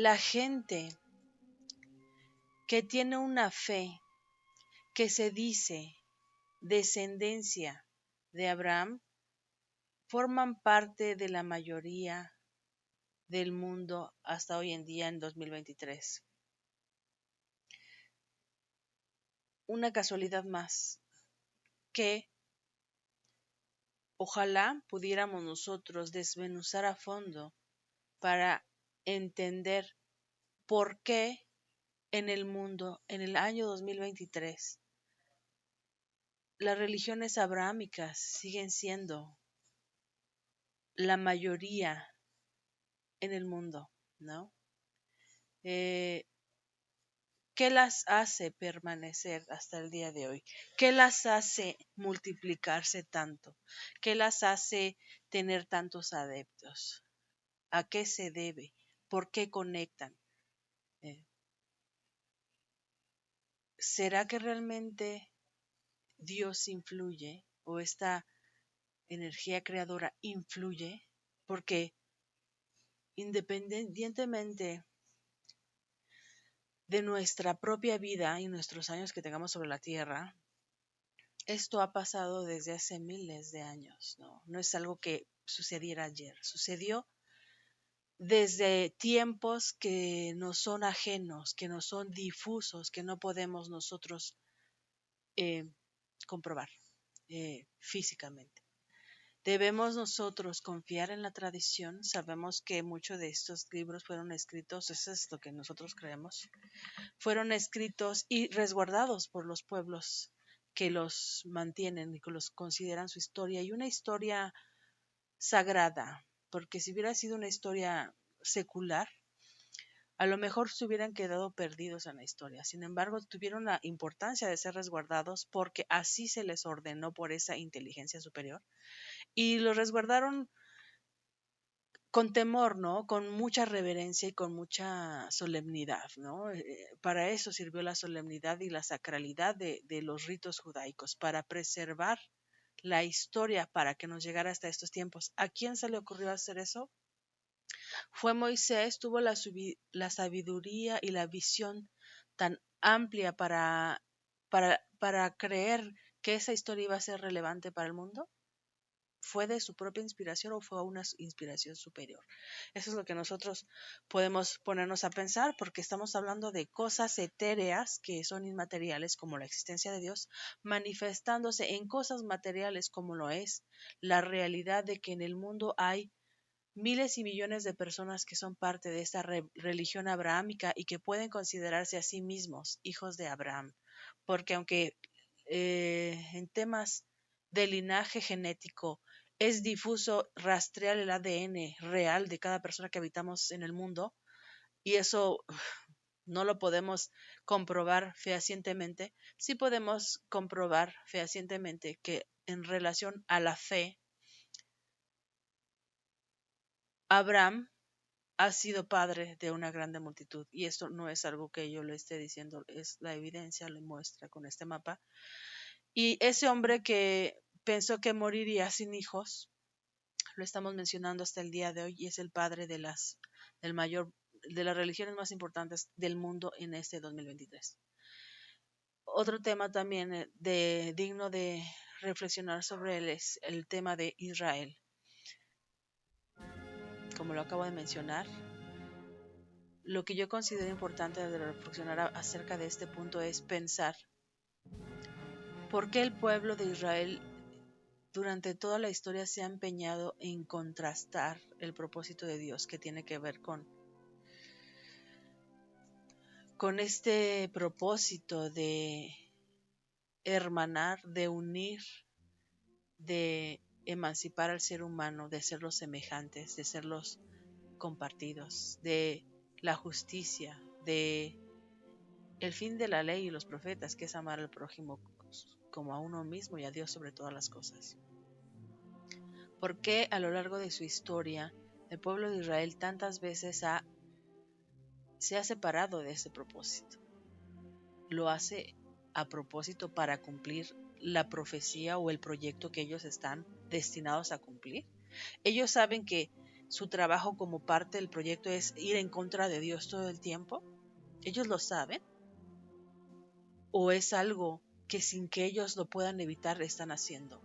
la gente que tiene una fe que se dice descendencia de Abraham forman parte de la mayoría del mundo hasta hoy en día en 2023. Una casualidad más que ojalá pudiéramos nosotros desmenuzar a fondo para entender por qué en el mundo, en el año 2023, las religiones abrahámicas siguen siendo la mayoría en el mundo, ¿no? Eh, ¿Qué las hace permanecer hasta el día de hoy? ¿Qué las hace multiplicarse tanto? ¿Qué las hace tener tantos adeptos? ¿A qué se debe? ¿Por qué conectan? Eh, ¿Será que realmente Dios influye o esta energía creadora influye? Porque independientemente de nuestra propia vida y nuestros años que tengamos sobre la tierra, esto ha pasado desde hace miles de años, ¿no? No es algo que sucediera ayer, sucedió desde tiempos que nos son ajenos, que nos son difusos, que no podemos nosotros eh, comprobar físicamente. Debemos nosotros confiar en la tradición. Sabemos que muchos de estos libros fueron escritos, eso es lo que nosotros creemos, fueron escritos y resguardados por los pueblos que los mantienen y que los consideran su historia, y una historia sagrada, porque si hubiera sido una historia secular, a lo mejor se hubieran quedado perdidos en la historia. Sin embargo, tuvieron la importancia de ser resguardados porque así se les ordenó por esa inteligencia superior, y los resguardaron con temor, ¿no? Con mucha reverencia y con mucha solemnidad, ¿no? Para eso sirvió la solemnidad y la sacralidad de los ritos judaicos, para preservar la historia para que nos llegara hasta estos tiempos. ¿A quién se le ocurrió hacer eso? Fue Moisés, tuvo la sabiduría y la visión tan amplia para creer que esa historia iba a ser relevante para el mundo. ¿Fue de su propia inspiración o fue una inspiración superior? Eso es lo que nosotros podemos ponernos a pensar, porque estamos hablando de cosas etéreas que son inmateriales, como la existencia de Dios, manifestándose en cosas materiales como lo es la realidad de que en el mundo hay miles y millones de personas que son parte de esta religión abrahámica y que pueden considerarse a sí mismos hijos de Abraham. Porque aunque en temas de linaje genético es difuso rastrear el ADN real de cada persona que habitamos en el mundo, y eso no lo podemos comprobar fehacientemente, sí podemos comprobar fehacientemente que en relación a la fe, Abraham ha sido padre de una grande multitud, y esto no es algo que yo le esté diciendo, es la evidencia, lo muestra con este mapa. Y ese hombre que pensó que moriría sin hijos, lo estamos mencionando hasta el día de hoy, y es el padre del mayor, de las religiones más importantes del mundo en este 2023. Otro tema también digno de reflexionar sobre él es el tema de Israel. Como lo acabo de mencionar, lo que yo considero importante de reflexionar acerca de este punto es pensar por qué el pueblo de Israel durante toda la historia se ha empeñado en contrastar el propósito de Dios, que tiene que ver con este propósito de hermanar, de unir, de emancipar al ser humano, de hacerlos semejantes, de hacerlos compartidos, de la justicia, de el fin de la ley y los profetas, que es amar al prójimo como a uno mismo y a Dios sobre todas las cosas. ¿Por qué a lo largo de su historia el pueblo de Israel tantas veces se ha separado de ese propósito? Lo hace a propósito para cumplir la profecía o el proyecto que ellos están destinados a cumplir. Ellos saben que su trabajo como parte del proyecto es ir en contra de Dios todo el tiempo? ¿Ellos lo saben? ¿O es algo que sin que ellos lo puedan evitar están haciendo?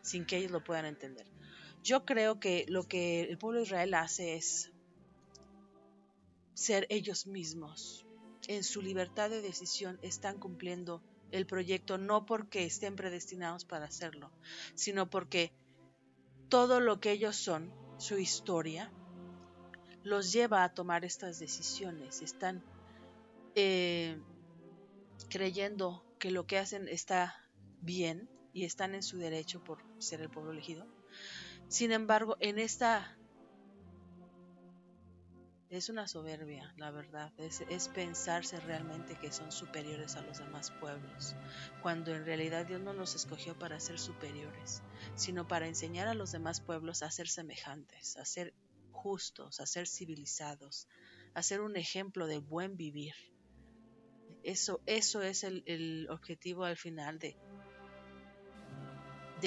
Sin que ellos lo puedan entender. Yo creo que lo que el pueblo de Israel hace es ser ellos mismos. En su libertad de decisión están cumpliendo el proyecto no porque estén predestinados para hacerlo, sino porque todo lo que ellos son, su historia, los lleva a tomar estas decisiones. Están creyendo que lo que hacen está bien y están en su derecho por ser el pueblo elegido. Sin embargo, en esta es una soberbia, la verdad, es pensarse realmente que son superiores a los demás pueblos, cuando en realidad Dios no nos escogió para ser superiores, sino para enseñar a los demás pueblos a ser semejantes, a ser justos, a ser civilizados, a ser un ejemplo de buen vivir. Eso es el objetivo al final de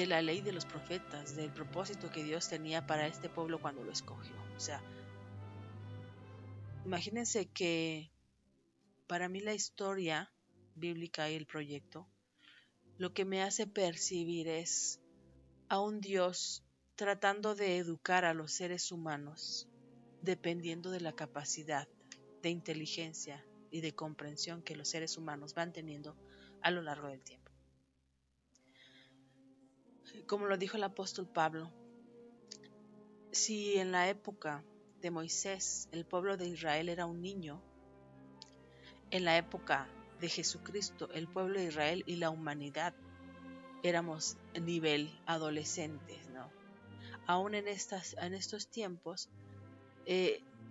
la ley de los profetas, del propósito que Dios tenía para este pueblo cuando lo escogió. O sea, imagínense que para mí la historia bíblica y el proyecto, lo que me hace percibir es a un Dios tratando de educar a los seres humanos, dependiendo de la capacidad de inteligencia y de comprensión que los seres humanos van teniendo a lo largo del tiempo. Como lo dijo el apóstol Pablo, si en la época de Moisés el pueblo de Israel era un niño, en la época de Jesucristo el pueblo de Israel y la humanidad éramos nivel adolescentes, ¿no? Aún en estos tiempos,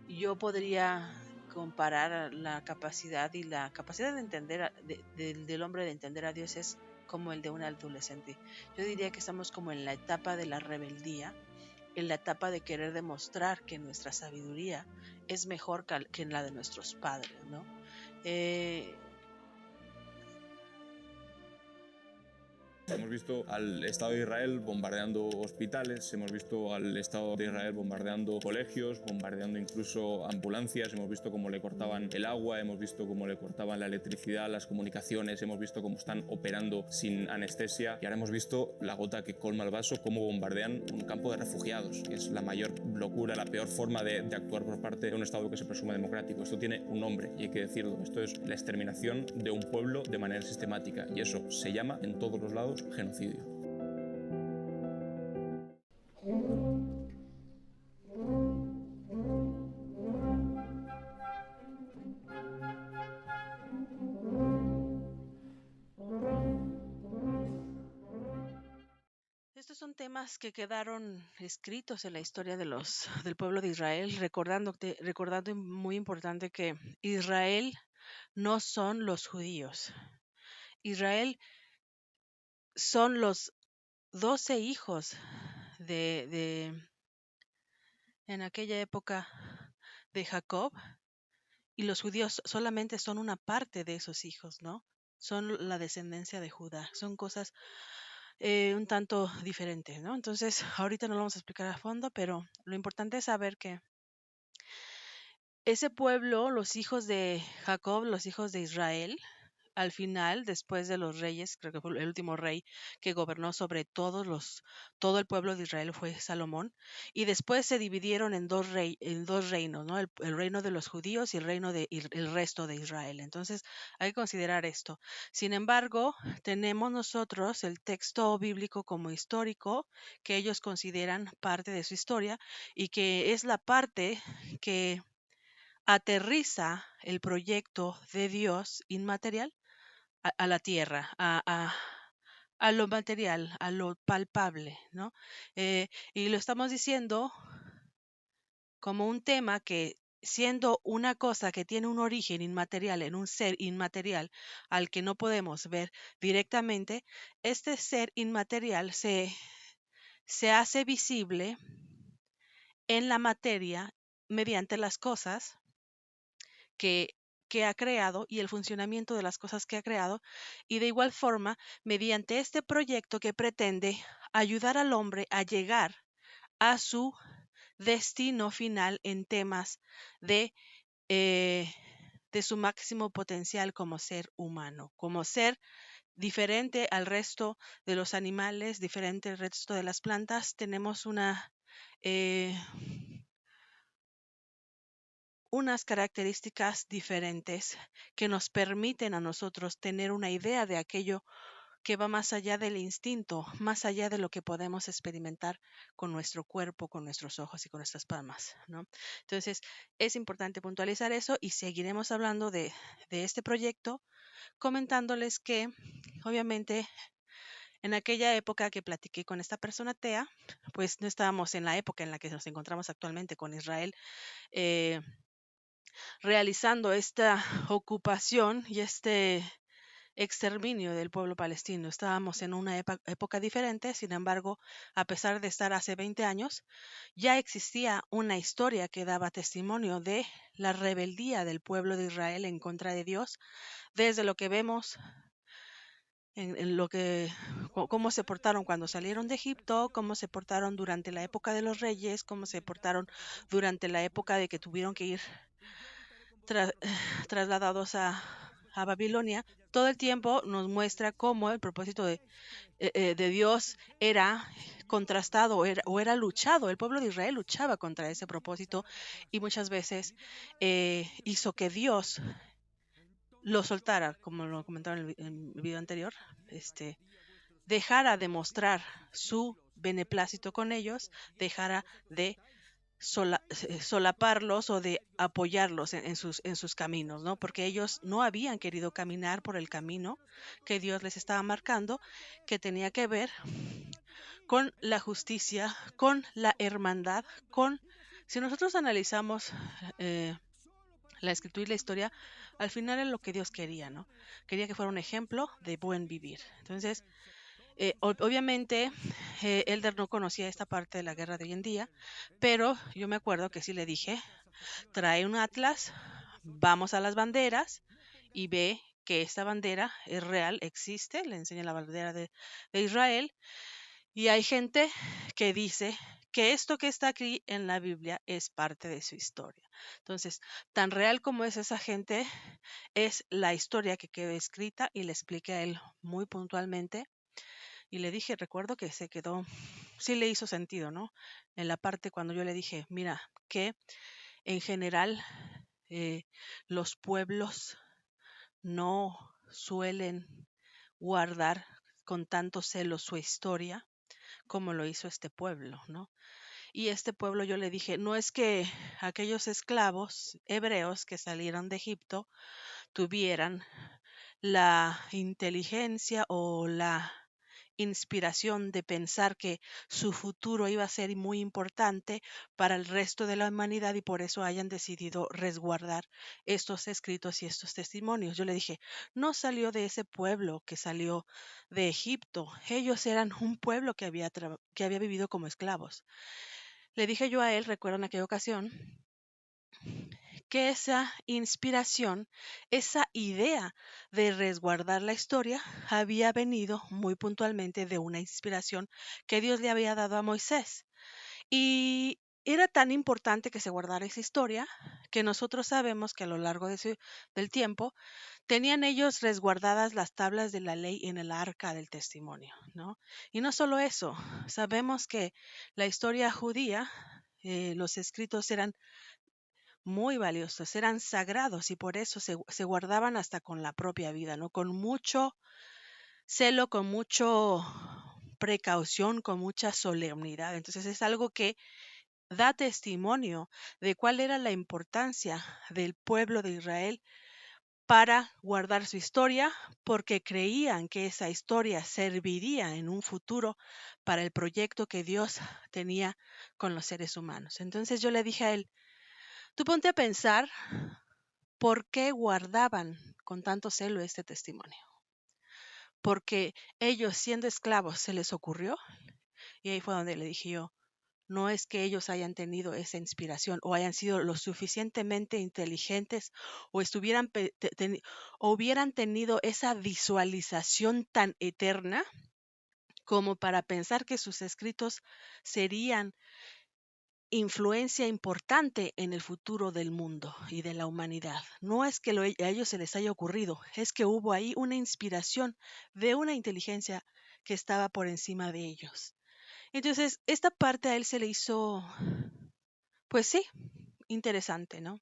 yo podría comparar la capacidad de entender del hombre de entender a Dios es como el de un adolescente. Yo diría que estamos como en la etapa de la rebeldía, en la etapa de querer demostrar que nuestra sabiduría es mejor que la de nuestros padres, ¿no? Hemos visto al Estado de Israel bombardeando hospitales, hemos visto al Estado de Israel bombardeando colegios, bombardeando incluso ambulancias, hemos visto cómo le cortaban el agua, hemos visto cómo le cortaban la electricidad, las comunicaciones, hemos visto cómo están operando sin anestesia y ahora hemos visto la gota que colma el vaso, cómo bombardean un campo de refugiados, que es la mayor locura, la peor forma de actuar por parte de un Estado que se presume democrático. Esto tiene un nombre y hay que decirlo, esto es la exterminación de un pueblo de manera sistemática y eso se llama en todos los lados genocidio. Estos son temas que quedaron escritos en la historia del pueblo de Israel, recordando muy importante que Israel no son los judíos. Israel son los 12 hijos de en aquella época de Jacob, y los judíos solamente son una parte de esos hijos, ¿no? Son la descendencia de Judá. Son cosas un tanto diferentes, ¿no? Entonces, ahorita no lo vamos a explicar a fondo, pero lo importante es saber que ese pueblo, los hijos de Jacob, los hijos de Israel, al final, después de los reyes, creo que fue el último rey que gobernó sobre todo el pueblo de Israel fue Salomón, y después se dividieron en dos reinos, ¿no? El reino de los judíos y el resto de Israel. Entonces, hay que considerar esto. Sin embargo, tenemos nosotros el texto bíblico como histórico, que ellos consideran parte de su historia, y que es la parte que aterriza el proyecto de Dios inmaterial a la tierra, a lo material, a lo palpable, ¿no? Y lo estamos diciendo como un tema que, siendo una cosa que tiene un origen inmaterial en un ser inmaterial al que no podemos ver directamente, este ser inmaterial se hace visible en la materia mediante las cosas que, que ha creado y el funcionamiento de las cosas que ha creado, y de igual forma mediante este proyecto que pretende ayudar al hombre a llegar a su destino final en temas de, eh, de su máximo potencial como ser humano, como ser diferente al resto de los animales, diferente al resto de las plantas. Tenemos eh, unas características diferentes que nos permiten a nosotros tener una idea de aquello que va más allá del instinto, más allá de lo que podemos experimentar con nuestro cuerpo, con nuestros ojos y con nuestras palmas, ¿no? Entonces, es importante puntualizar eso y seguiremos hablando de este proyecto, comentándoles que, obviamente, en aquella época que platiqué con esta persona Tea, pues no estábamos en la época en la que nos encontramos actualmente con Israel, eh, realizando esta ocupación y este exterminio del pueblo palestino. Estábamos en una época diferente, sin embargo, a pesar de estar hace 20 años, ya existía una historia que daba testimonio de la rebeldía del pueblo de Israel en contra de Dios, desde lo que vemos en lo que cómo se portaron cuando salieron de Egipto, cómo se portaron durante la época de los reyes, cómo se portaron durante la época de que tuvieron que ir tra- trasladados a Babilonia. Todo el tiempo nos muestra cómo el propósito de Dios era contrastado o era luchado. El pueblo de Israel luchaba contra ese propósito y muchas veces hizo que Dios lo soltara, como lo comentaba en el video anterior, dejara de mostrar su beneplácito con ellos, dejara de solaparlos o de apoyarlos en sus caminos, ¿no? Porque ellos no habían querido caminar por el camino que Dios les estaba marcando, que tenía que ver con la justicia, con la hermandad, con... Si nosotros analizamos eh, la escritura y la historia, al final es lo que Dios quería, ¿no? Quería que fuera un ejemplo de buen vivir. Entonces, obviamente, Elder no conocía esta parte de la guerra de hoy en día, pero yo me acuerdo que sí le dije, trae un atlas, vamos a las banderas y ve que esta bandera es real, existe, le enseña la bandera de Israel, y hay gente que dice que esto que está aquí en la Biblia es parte de su historia. Entonces, tan real como es esa gente, es la historia que quedó escrita y le expliqué a él muy puntualmente. Y le dije, recuerdo que se quedó, sí le hizo sentido, ¿no? En la parte cuando yo le dije, mira, que en general eh, los pueblos no suelen guardar con tanto celo su historia como lo hizo este pueblo, ¿no? Y este pueblo yo le dije, no es que aquellos esclavos hebreos que salieron de Egipto tuvieran la inteligencia o la inspiración de pensar que su futuro iba a ser muy importante para el resto de la humanidad y por eso hayan decidido resguardar estos escritos y estos testimonios. Yo le dije, no salió de ese pueblo que salió de Egipto. Ellos eran un pueblo que había vivido como esclavos. Le dije yo a él, recuerdo en aquella ocasión, que esa inspiración, esa idea de resguardar la historia, había venido muy puntualmente de una inspiración que Dios le había dado a Moisés. Y era tan importante que se guardara esa historia que nosotros sabemos que a lo largo del tiempo tenían ellos resguardadas las tablas de la ley en el arca del testimonio, ¿no? Y no solo eso, sabemos que la historia judía, los escritos eran muy valiosos, eran sagrados y por eso se guardaban hasta con la propia vida, ¿no? Con mucho celo, con mucho precaución, con mucha solemnidad. Entonces es algo que da testimonio de cuál era la importancia del pueblo de Israel para guardar su historia, porque creían que esa historia serviría en un futuro para el proyecto que Dios tenía con los seres humanos. Entonces yo le dije a él, tú ponte a pensar por qué guardaban con tanto celo este testimonio. Porque ellos siendo esclavos se les ocurrió, y ahí fue donde le dije yo, no es que ellos hayan tenido esa inspiración o hayan sido lo suficientemente inteligentes o o hubieran tenido esa visualización tan eterna como para pensar que sus escritos serían influencia importante en el futuro del mundo y de la humanidad. No es que a ellos se les haya ocurrido, es que hubo ahí una inspiración de una inteligencia que estaba por encima de ellos. Entonces, esta parte a él se le hizo, pues sí, interesante, ¿no?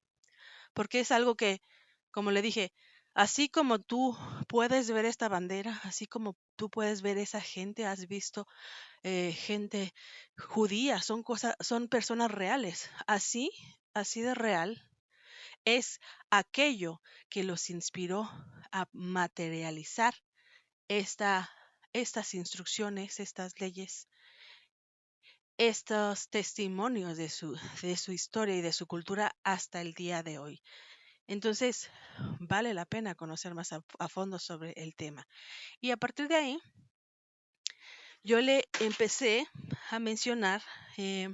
Porque es algo que, como le dije, así como tú puedes ver esta bandera, así como tú puedes ver esa gente, has visto gente judía, son personas reales. Así de real es aquello que los inspiró a materializar esta, estas instrucciones, estas leyes, estos testimonios de su historia y de su cultura hasta el día de hoy. Entonces, vale la pena conocer más a fondo sobre el tema. Y a partir de ahí, yo le empecé a mencionar eh,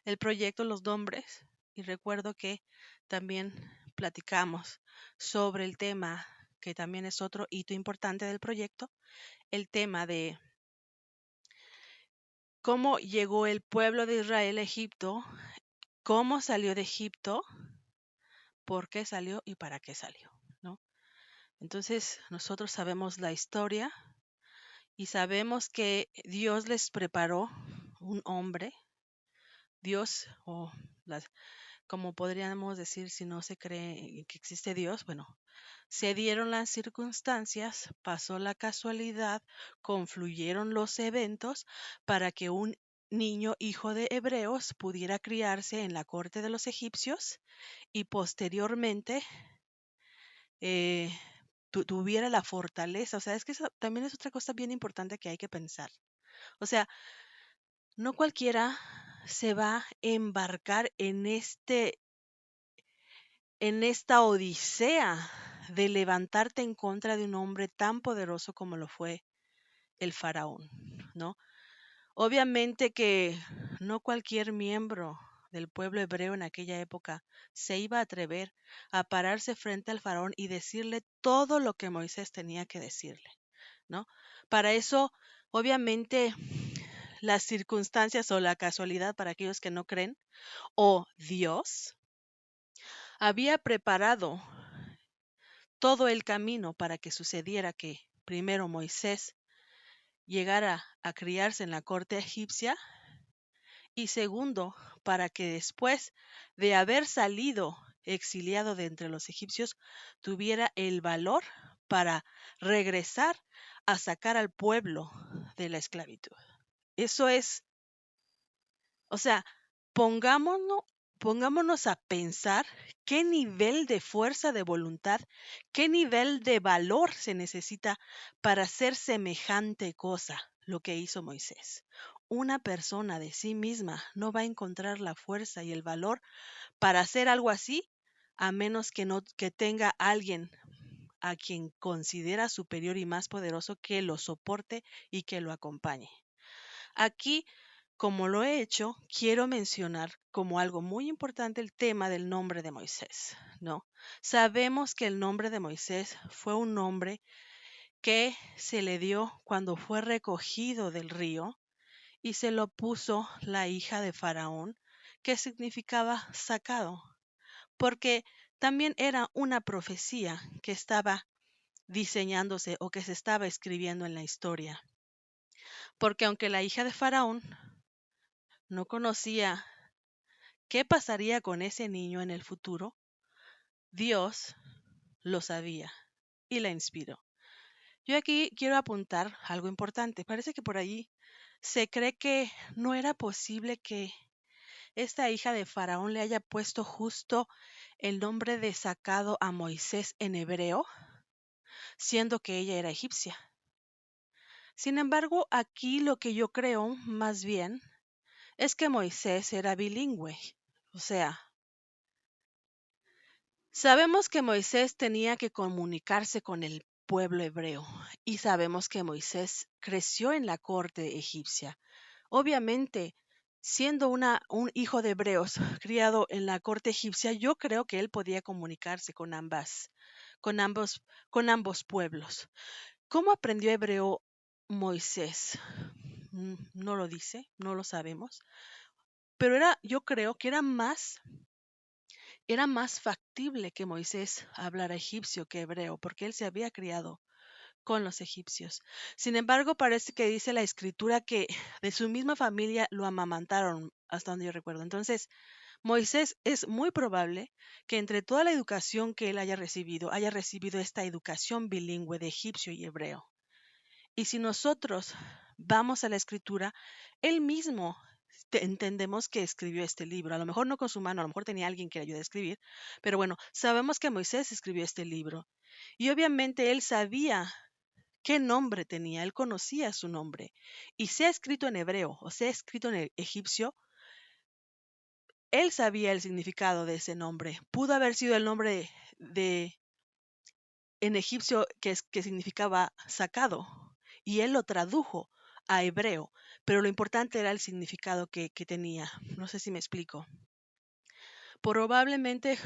el proyecto, los nombres, y recuerdo que también platicamos sobre el tema, que también es otro hito importante del proyecto, el tema de cómo llegó el pueblo de Israel a Egipto, cómo salió de Egipto, por qué salió y para qué salió, ¿no? Entonces, nosotros sabemos la historia y sabemos que Dios les preparó un hombre, Dios, o las, como podríamos decir si no se cree que existe Dios, bueno, se dieron las circunstancias, pasó la casualidad, confluyeron los eventos para que un niño hijo de hebreos pudiera criarse en la corte de los egipcios y posteriormente eh, tuviera la fortaleza. O sea, es que eso también es otra cosa bien importante que hay que pensar. O sea, no cualquiera se va a embarcar en esta odisea de levantarte en contra de un hombre tan poderoso como lo fue el faraón, ¿no? Obviamente que no cualquier miembro del pueblo hebreo en aquella época se iba a atrever a pararse frente al faraón y decirle todo lo que Moisés tenía que decirle, ¿no? Para eso, obviamente, las circunstancias o la casualidad para aquellos que no creen, o Dios, había preparado todo el camino para que sucediera que primero Moisés llegara a criarse en la corte egipcia y segundo, para que después de haber salido exiliado de entre los egipcios, tuviera el valor para regresar a sacar al pueblo de la esclavitud. Eso es, o sea, pongámonos, pongámonos a pensar qué nivel de fuerza de voluntad, qué nivel de valor se necesita para hacer semejante cosa, lo que hizo Moisés. Una persona de sí misma no va a encontrar la fuerza y el valor para hacer algo así, a menos que no que tenga alguien a quien considera superior y más poderoso que lo soporte y que lo acompañe. Aquí, como lo he hecho, quiero mencionar como algo muy importante el tema del nombre de Moisés, ¿no? Sabemos que el nombre de Moisés fue un nombre que se le dio cuando fue recogido del río y se lo puso la hija de Faraón, que significaba sacado, porque también era una profecía que estaba diseñándose o que se estaba escribiendo en la historia. Porque aunque la hija de Faraón no conocía qué pasaría con ese niño en el futuro, Dios lo sabía y la inspiró. Yo aquí quiero apuntar algo importante. Parece que por allí se cree que no era posible que esta hija de Faraón le haya puesto justo el nombre de sacado a Moisés en hebreo, siendo que ella era egipcia. Sin embargo, aquí lo que yo creo más bien es que Moisés era bilingüe. O sea, sabemos que Moisés tenía que comunicarse con el pueblo hebreo y sabemos que Moisés creció en la corte egipcia. Obviamente, siendo un hijo de hebreos criado en la corte egipcia, yo creo que él podía comunicarse con ambos, con ambos pueblos. ¿Cómo aprendió hebreo Moisés? no lo dice, no lo sabemos, pero yo creo que era más factible que Moisés hablara egipcio que hebreo, porque él se había criado con los egipcios. Sin embargo, parece que dice la escritura que de su misma familia lo amamantaron, hasta donde yo recuerdo. Entonces, Moisés es muy probable que entre toda la educación que él haya recibido esta educación bilingüe de egipcio y hebreo. Y si nosotros vamos a la escritura, él mismo entendemos que escribió este libro. A lo mejor no con su mano, a lo mejor tenía alguien que le ayude a escribir, pero bueno, sabemos que Moisés escribió este libro. Y obviamente él sabía qué nombre tenía, él conocía su nombre. Y sea escrito en hebreo o sea escrito en egipcio, él sabía el significado de ese nombre. Pudo haber sido el nombre de en egipcio que significaba sacado, y él lo tradujo a hebreo, pero lo importante era el significado que tenía. No sé si me explico. Probablemente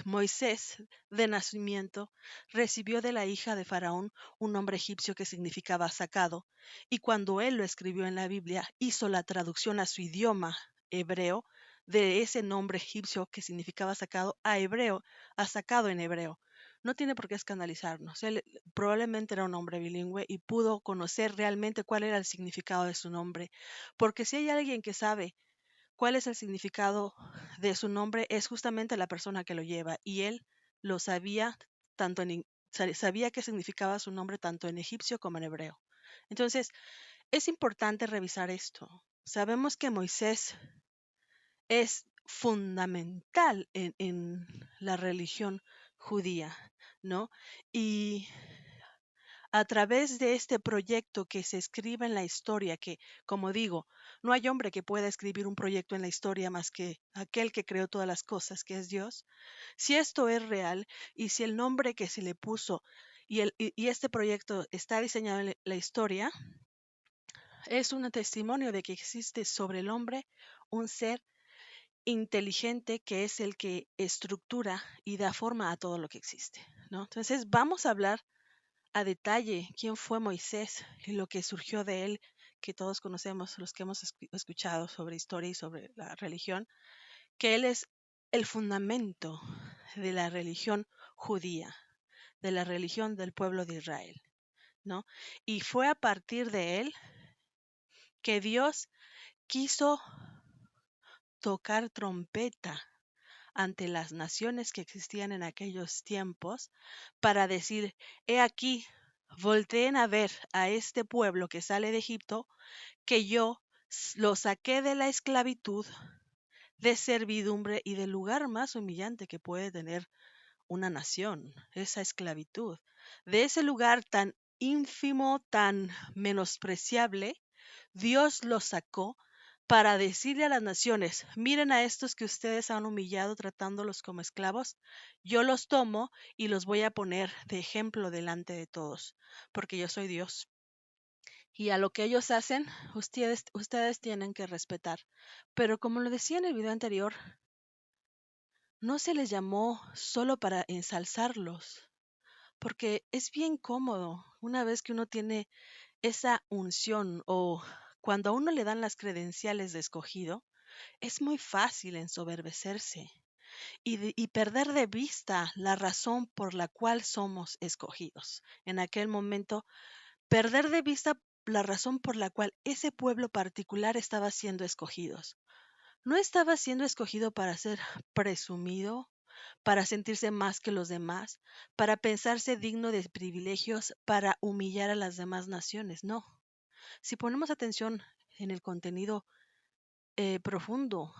Moisés, de nacimiento, recibió de la hija de Faraón un nombre egipcio que significaba sacado, y cuando él lo escribió en la Biblia, hizo la traducción a su idioma hebreo de ese nombre egipcio que significaba sacado a hebreo, a sacado en hebreo. No tiene por qué escandalizarnos. Él probablemente era un hombre bilingüe y pudo conocer realmente cuál era el significado de su nombre, porque si hay alguien que sabe cuál es el significado de su nombre, es justamente la persona que lo lleva, y él lo sabía sabía qué significaba su nombre tanto en egipcio como en hebreo. Entonces, es importante revisar esto. Sabemos que Moisés es fundamental en la religión judía, ¿no? Y a través de este proyecto que se escribe en la historia, que, como digo, no hay hombre que pueda escribir un proyecto en la historia más que aquel que creó todas las cosas, que es Dios. Si esto es real y si el nombre que se le puso y este proyecto está diseñado en la historia, es un testimonio de que existe sobre el hombre un ser inteligente que es el que estructura y da forma a todo lo que existe, ¿no? Entonces, vamos a hablar a detalle quién fue Moisés y lo que surgió de él, que todos conocemos, los que hemos escuchado sobre historia y sobre la religión, que él es el fundamento de la religión judía, de la religión del pueblo de Israel, ¿no? Y fue a partir de él que Dios quiso tocar trompeta ante las naciones que existían en aquellos tiempos para decir, he aquí, volteen a ver a este pueblo que sale de Egipto, que yo lo saqué de la esclavitud, de servidumbre y del lugar más humillante que puede tener una nación, esa esclavitud, de ese lugar tan ínfimo, tan menospreciable. Dios los sacó para decirle a las naciones, miren a estos que ustedes han humillado tratándolos como esclavos, yo los tomo y los voy a poner de ejemplo delante de todos, porque yo soy Dios. Y a lo que ellos hacen, ustedes tienen que respetar. Pero como lo decía en el video anterior, no se les llamó solo para ensalzarlos, porque es bien cómodo una vez que uno tiene esa unción o cuando a uno le dan las credenciales de escogido, es muy fácil ensoberbecerse y perder de vista la razón por la cual somos escogidos. En aquel momento, perder de vista la razón por la cual ese pueblo particular estaba siendo escogidos. No estaba siendo escogido para ser presumido, para sentirse más que los demás, para pensarse digno de privilegios, para humillar a las demás naciones. No. Si ponemos atención en el contenido profundo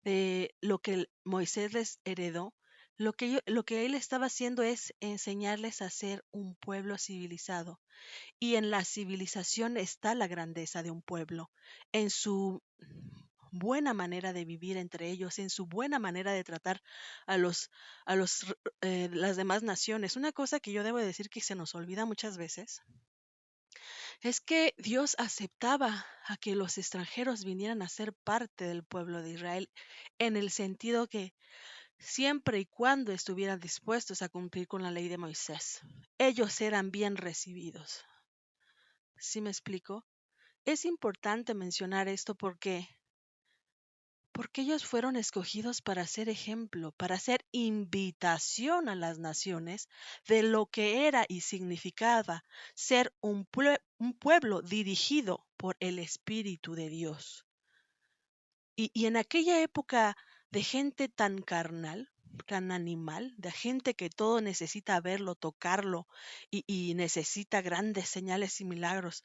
de lo que Moisés les heredó, lo que él estaba haciendo es enseñarles a ser un pueblo civilizado. Y en la civilización está la grandeza de un pueblo, en su buena manera de vivir entre ellos, en su buena manera de tratar a las demás naciones. Una cosa que yo debo decir que se nos olvida muchas veces es que Dios aceptaba a que los extranjeros vinieran a ser parte del pueblo de Israel, en el sentido que siempre y cuando estuvieran dispuestos a cumplir con la ley de Moisés, ellos eran bien recibidos. ¿Sí me explico? Es importante mencionar esto porque ellos fueron escogidos para ser ejemplo, para ser invitación a las naciones de lo que era y significaba ser un pueblo dirigido por el Espíritu de Dios. Y en aquella época de gente tan carnal, tan animal, de gente que todo necesita verlo, tocarlo y necesita grandes señales y milagros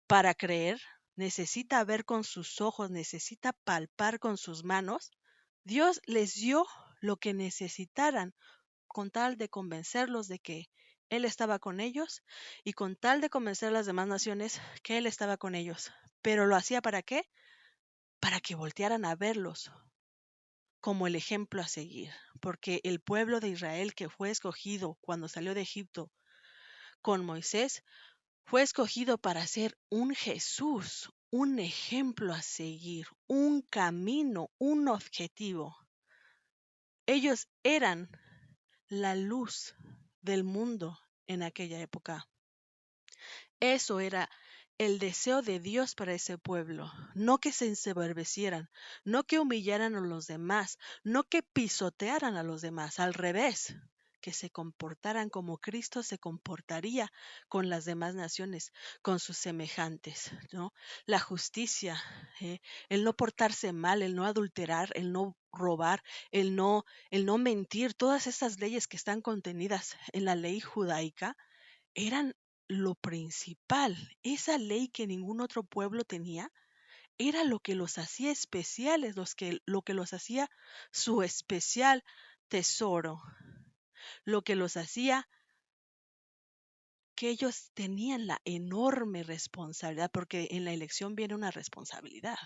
para creer, necesita ver con sus ojos, necesita palpar con sus manos, Dios les dio lo que necesitaran con tal de convencerlos de que Él estaba con ellos y con tal de convencer a las demás naciones que Él estaba con ellos. Pero lo hacía ¿para qué? Para que voltearan a verlos como el ejemplo a seguir, porque el pueblo de Israel que fue escogido cuando salió de Egipto con Moisés, fue escogido para ser un Jesús, un ejemplo a seguir, un camino, un objetivo. Ellos eran la luz del mundo en aquella época. Eso era el deseo de Dios para ese pueblo, no que se ensoberbecieran, no que humillaran a los demás, no que pisotearan a los demás, al revés, que se comportaran como Cristo se comportaría con las demás naciones, con sus semejantes, ¿no? La justicia, el no portarse mal, el no adulterar, el no robar, el no mentir, todas esas leyes que están contenidas en la ley judaica eran lo principal. Esa ley que ningún otro pueblo tenía era lo que los hacía especiales, lo que los hacía su especial tesoro, lo que los hacía que ellos tenían la enorme responsabilidad, porque en la elección viene una responsabilidad.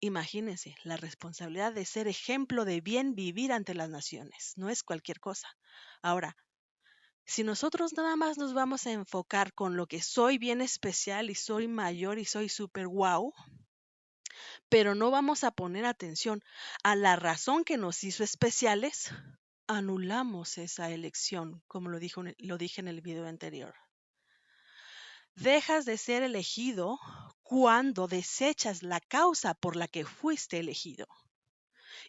Imagínense, la responsabilidad de ser ejemplo de bien vivir ante las naciones, no es cualquier cosa. Ahora, si nosotros nada más nos vamos a enfocar con lo que soy bien especial y soy mayor y soy súper guau, pero no vamos a poner atención a la razón que nos hizo especiales, anulamos esa elección, como lo dije en el video anterior. Dejas de ser elegido cuando desechas la causa por la que fuiste elegido.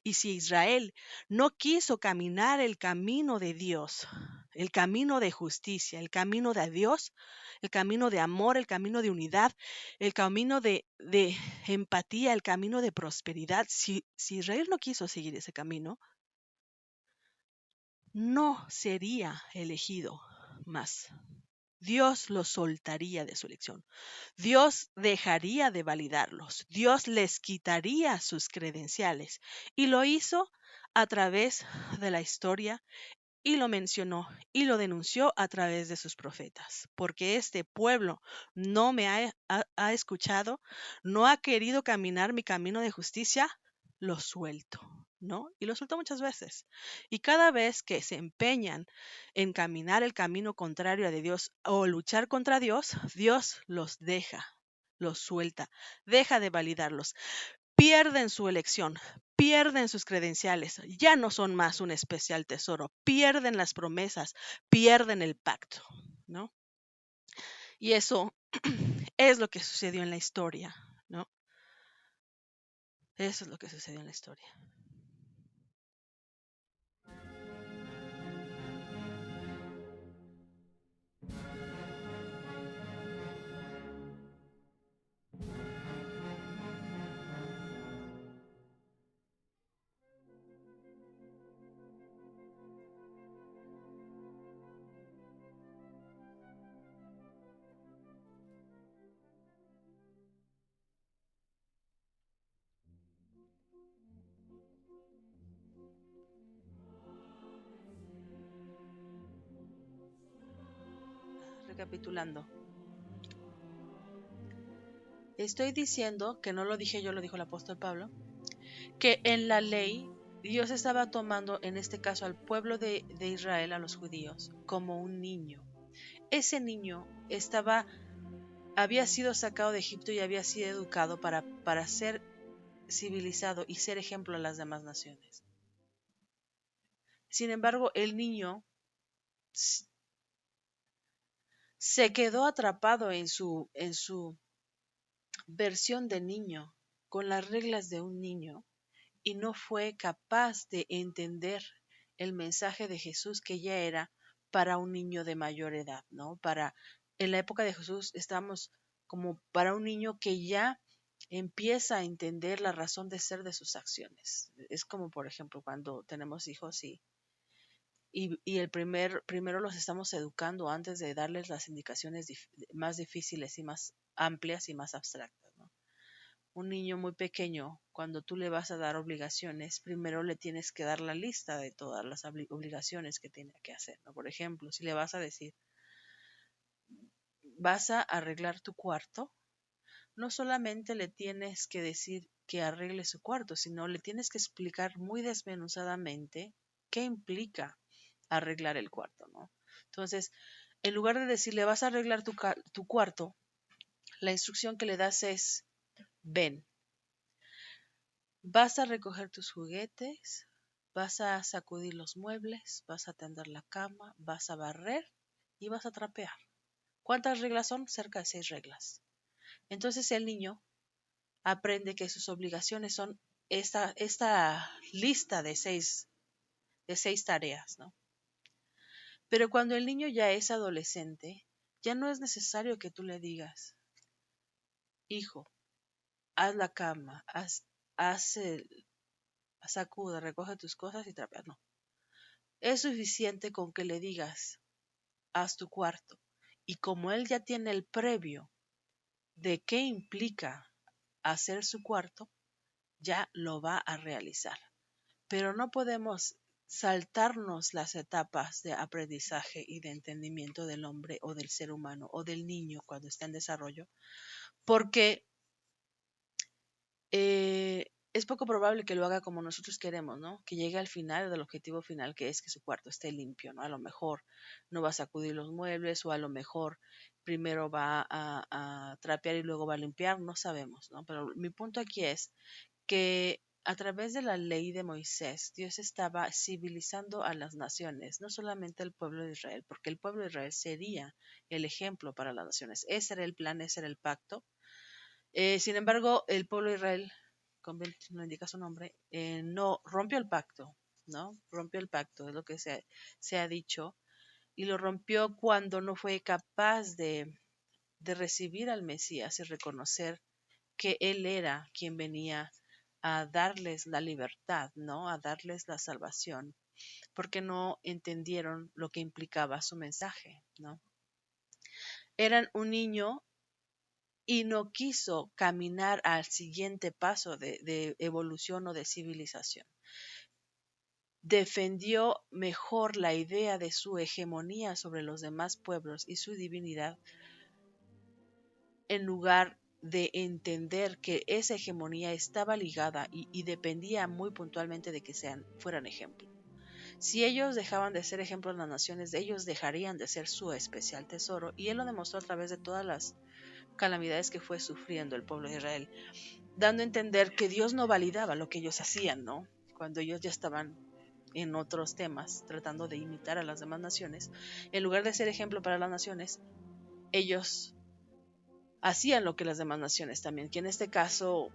Y si Israel no quiso caminar el camino de Dios, el camino de justicia, el camino de Dios, el camino de amor, el camino de unidad, el camino de empatía, el camino de prosperidad, si Israel no quiso seguir ese camino, no sería elegido más. Dios los soltaría de su elección. Dios dejaría de validarlos. Dios les quitaría sus credenciales. Y lo hizo a través de la historia y lo mencionó y lo denunció a través de sus profetas. Porque este pueblo no me ha escuchado, no ha querido caminar mi camino de justicia, lo suelto. ¿No? Y lo suelto muchas veces. Y cada vez que se empeñan en caminar el camino contrario a de Dios o luchar contra Dios, Dios los deja, los suelta, deja de validarlos. Pierden su elección, pierden sus credenciales, ya no son más un especial tesoro, pierden las promesas, pierden el pacto, ¿no? Y eso es lo que sucedió en la historia, ¿no? Eso es lo que sucedió en la historia. Recapitulando. Estoy diciendo, que no lo dije yo, lo dijo el apóstol Pablo, que en la ley Dios estaba tomando, en este caso al pueblo de Israel, a los judíos, como un niño. Ese niño había sido sacado de Egipto y había sido educado para ser civilizado y ser ejemplo a las demás naciones. Sin embargo, el niño se quedó atrapado en su versión de niño, con las reglas de un niño, y no fue capaz de entender el mensaje de Jesús que ya era para un niño de mayor edad, ¿no? En la época de Jesús estamos como para un niño que ya empieza a entender la razón de ser de sus acciones. Es como, por ejemplo, cuando tenemos hijos y primero los estamos educando antes de darles las indicaciones más difíciles y más amplias y más abstractas, ¿no? Un niño muy pequeño, cuando tú le vas a dar obligaciones, primero le tienes que dar la lista de todas las obligaciones que tiene que hacer, ¿no? Por ejemplo, si le vas a decir, vas a arreglar tu cuarto, no solamente le tienes que decir que arregle su cuarto, sino le tienes que explicar muy desmenuzadamente qué implica arreglar el cuarto, ¿no? Entonces, en lugar de decirle vas a arreglar tu cuarto, la instrucción que le das es, ven, vas a recoger tus juguetes, vas a sacudir los muebles, vas a tender la cama, vas a barrer y vas a trapear. ¿Cuántas reglas son? Cerca de 6 reglas. Entonces el niño aprende que sus obligaciones son esta lista de seis tareas, ¿no? Pero cuando el niño ya es adolescente, ya no es necesario que tú le digas, hijo, haz la cama, haz sacude, recoge tus cosas y trapea. No. Es suficiente con que le digas, haz tu cuarto. Y como él ya tiene el previo de qué implica hacer su cuarto, ya lo va a realizar. Pero no podemos saltarnos las etapas de aprendizaje y de entendimiento del hombre o del ser humano o del niño cuando está en desarrollo, porque es poco probable que lo haga como nosotros queremos, ¿no? Que llegue al final del objetivo final, que es que su cuarto esté limpio, ¿no? A lo mejor no va a sacudir los muebles o a lo mejor primero va a trapear y luego va a limpiar, no sabemos, ¿no? Pero mi punto aquí es que a través de la ley de Moisés, Dios estaba civilizando a las naciones, no solamente al pueblo de Israel, porque el pueblo de Israel sería el ejemplo para las naciones. Ese era el plan, ese era el pacto. Sin embargo, el pueblo de Israel, como no indica su nombre, no rompió el pacto, ¿no? Rompió el pacto, es lo que se ha dicho, y lo rompió cuando no fue capaz de recibir al Mesías y reconocer que Él era quien venía a darles la libertad, ¿no? A darles la salvación, porque no entendieron lo que implicaba su mensaje, ¿no? Eran un niño y no quiso caminar al siguiente paso de evolución o de civilización. Defendió mejor la idea de su hegemonía sobre los demás pueblos y su divinidad en lugar de entender que esa hegemonía estaba ligada y dependía muy puntualmente de que fueran ejemplo. Si ellos dejaban de ser ejemplo en las naciones, ellos dejarían de ser su especial tesoro, y él lo demostró a través de todas las calamidades que fue sufriendo el pueblo de Israel, dando a entender que Dios no validaba lo que ellos hacían, ¿no? Cuando ellos ya estaban en otros temas, tratando de imitar a las demás naciones, en lugar de ser ejemplo para las naciones, ellos hacían lo que las demás naciones también, que en este caso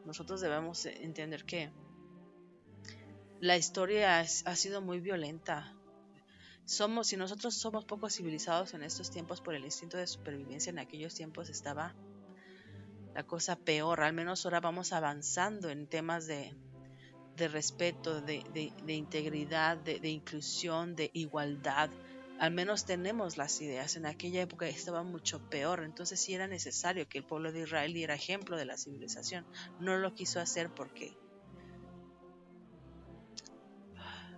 nosotros debemos entender que la historia ha sido muy violenta. Si nosotros somos poco civilizados en estos tiempos por el instinto de supervivencia, en aquellos tiempos estaba la cosa peor. Al menos ahora vamos avanzando en temas de respeto, de integridad, de inclusión, de igualdad. Al menos tenemos las ideas. En aquella época estaba mucho peor. Entonces sí era necesario que el pueblo de Israel diera ejemplo de la civilización. No lo quiso hacer porque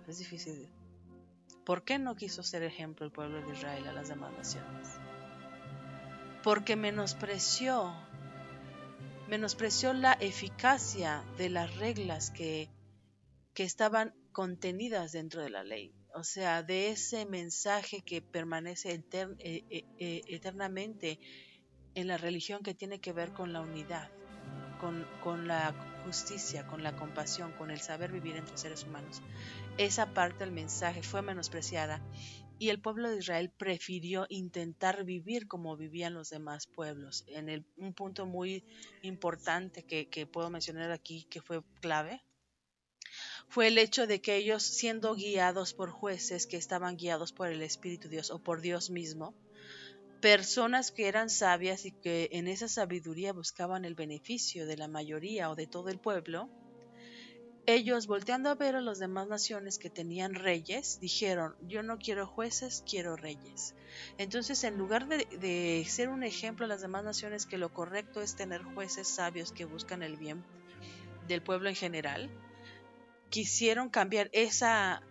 es difícil. ¿Por qué no quiso ser ejemplo el pueblo de Israel a las demás naciones? Porque menospreció la eficacia de las reglas que estaban contenidas dentro de la ley. O sea, de ese mensaje que permanece eternamente en la religión, que tiene que ver con la unidad, con la justicia, con la compasión, con el saber vivir entre seres humanos. Esa parte del mensaje fue menospreciada Y el pueblo de Israel prefirió intentar vivir como vivían los demás pueblos. Un punto muy importante que puedo mencionar aquí, que fue clave, fue el hecho de que ellos, siendo guiados por jueces que estaban guiados por el Espíritu de Dios o por Dios mismo, personas que eran sabias y que en esa sabiduría buscaban el beneficio de la mayoría o de todo el pueblo, ellos, volteando a ver a las demás naciones que tenían reyes, dijeron: yo no quiero jueces, quiero reyes. Entonces, en lugar de ser un ejemplo a las demás naciones que lo correcto es tener jueces sabios que buscan el bien del pueblo en general, quisieron cambiar esa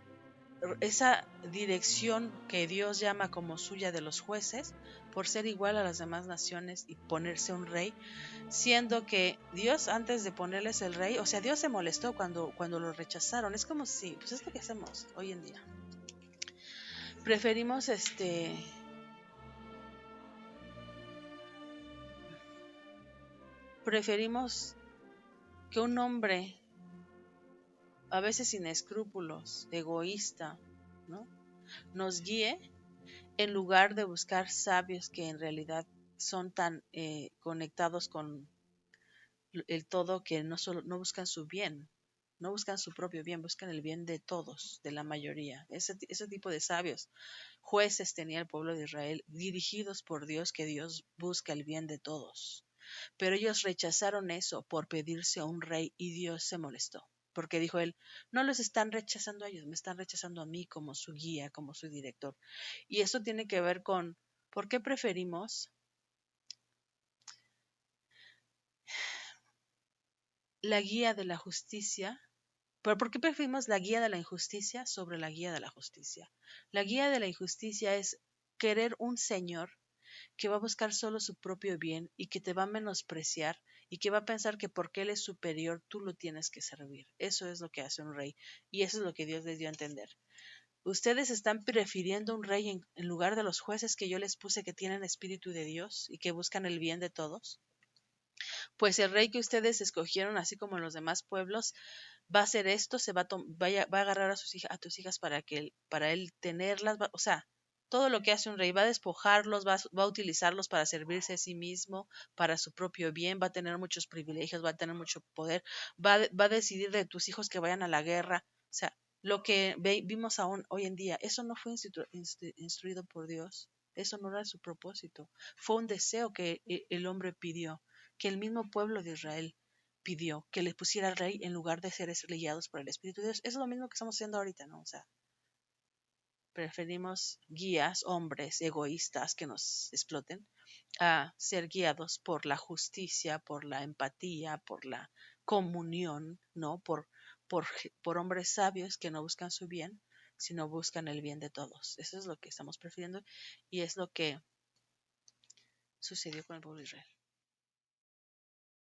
dirección que Dios llama como suya de los jueces por ser igual a las demás naciones y ponerse un rey, siendo que Dios, antes de ponerles el rey, o sea, Dios se molestó cuando lo rechazaron. Es como si, pues es lo que hacemos hoy en día. Preferimos preferimos que un hombre, a veces sin escrúpulos, egoísta, ¿no?, nos guíe, en lugar de buscar sabios que en realidad son tan conectados con el todo, que no buscan su bien, no buscan su propio bien, buscan el bien de todos, de la mayoría. Ese tipo de sabios, jueces tenía el pueblo de Israel, dirigidos por Dios, que Dios busca el bien de todos. Pero ellos rechazaron eso por pedirse a un rey y Dios se molestó. Porque dijo él: no los están rechazando a ellos, me están rechazando a mí como su guía, como su director. Y eso tiene que ver con por qué preferimos la guía de la justicia. ¿Pero por qué preferimos la guía de la injusticia sobre la guía de la justicia? La guía de la injusticia es querer un señor que va a buscar solo su propio bien y que te va a menospreciar y que va a pensar que porque él es superior tú lo tienes que servir. Eso es lo que hace un rey y eso es lo que Dios les dio a entender. Ustedes están prefiriendo un rey en lugar de los jueces que yo les puse, que tienen espíritu de Dios y que buscan el bien de todos. Pues el rey que ustedes escogieron, así como en los demás pueblos, va a hacer esto, va a agarrar a tus hijas para él tenerlas, o sea, todo lo que hace un rey, va a despojarlos, va a utilizarlos para servirse a sí mismo, para su propio bien, va a tener muchos privilegios, va a tener mucho poder, va a decidir de tus hijos que vayan a la guerra. O sea, lo que vimos aún hoy en día, eso no fue instruido por Dios, eso no era su propósito, fue un deseo que el hombre pidió, que el mismo pueblo de Israel pidió, que les pusiera rey en lugar de ser guiados por el Espíritu de Dios. Eso es lo mismo que estamos haciendo ahorita, ¿no? O sea, preferimos guías, hombres egoístas que nos exploten, a ser guiados por la justicia, por la empatía, por la comunión, ¿no? Por, por hombres sabios que no buscan su bien, sino buscan el bien de todos. Eso es lo que estamos prefiriendo y es lo que sucedió con el pueblo de Israel.